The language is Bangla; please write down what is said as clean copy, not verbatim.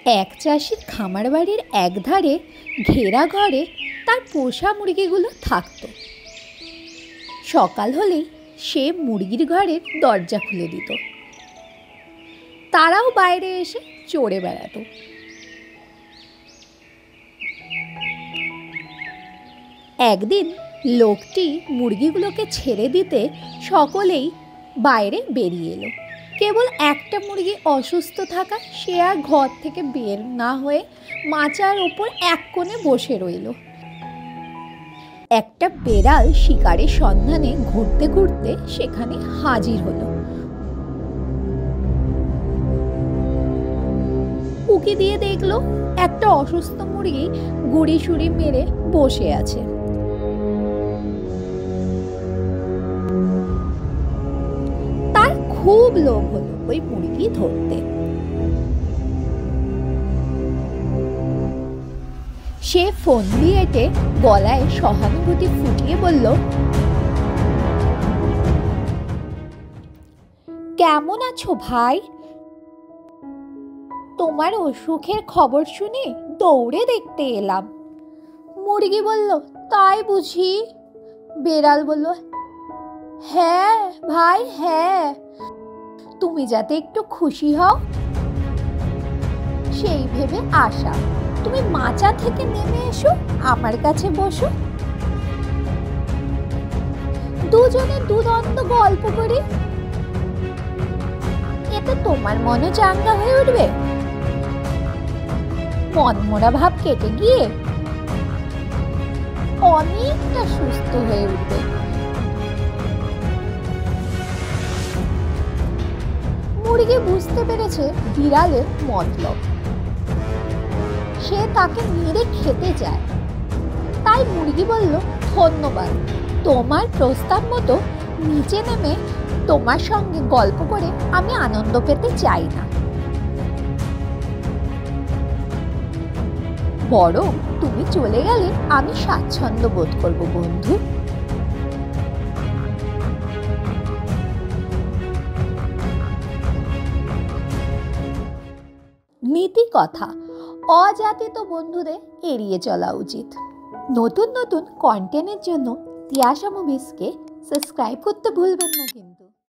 এক চাষির খামার বাড়ির একধারে ঘেরা ঘরে তার পোষা মুরগিগুলো থাকত। সকাল হলেই সে মুরগির ঘরের দরজা খুলে দিত। তারাও বাইরে এসে চড়ে বেড়াতো। একদিন লোকটি মুরগিগুলোকে ছেড়ে দিতে সকলেই বাইরে বেরিয়ে এলো। কেবল একটা মুরগি অসুস্থ থাকা, সে আর ঘর থেকে বের না হয়ে মাচার ওপর এক কোণে বসে রইল। একটা বেড়াল শিকারের সন্ধানে ঘুরতে ঘুরতে সেখানে হাজির হলো। উকি দিয়ে দেখলো একটা অসুস্থ মুরগি গুড়ি সুড়ি মেরে বসে আছে। তার খুব লোভ হলো ওই মুরগি ধরতে। সে ফোন দিয়ে এটে গলায় সহানুভূতি ফুটিয়ে বলল, কেমন আছো ভাই? তোমার অসুখের খবর শুনে দৌড়ে দেখতে এলাম। মুরগি বলল, তাই বুঝি? বেড়াল বলল, হ্যাঁ ভাই হ্যাঁ, তুমি যাতে একটু খুশি হও সেই ভেবে আসা। তুমি মাচা থেকে নেমে এসো, আমার কাছে বসো, দুজনে দুদণ্ড গল্প করি, এতে তোমার মনও চাঙ্গা হয়ে উঠবে, মনমরা ভাব কেটে গিয়ে অনেকটা সুস্থ হয়ে উঠবে। মুরগি বুঝতে পেরেছে বিড়ালের মতলব, সে তাকে মেরে খেতে চায়। তাই মুরগি বলল, ধন্যবাদ, তোমার প্রস্তাব মতো নিচে নেমে তোমার সঙ্গে গল্প করে আমি আনন্দ পেতে চাই না, বরং তুমি চলে গেলে আমি স্বাচ্ছন্দ্য বোধ করব বন্ধু। নীতি কথা, অজাতিত বন্ধুদের এড়িয়ে চলা উচিত। নতুন নতুন কন্টেন্টের জন্য তিয়াশা মুভিজকে সাবস্ক্রাইব করতে ভুলবেন না।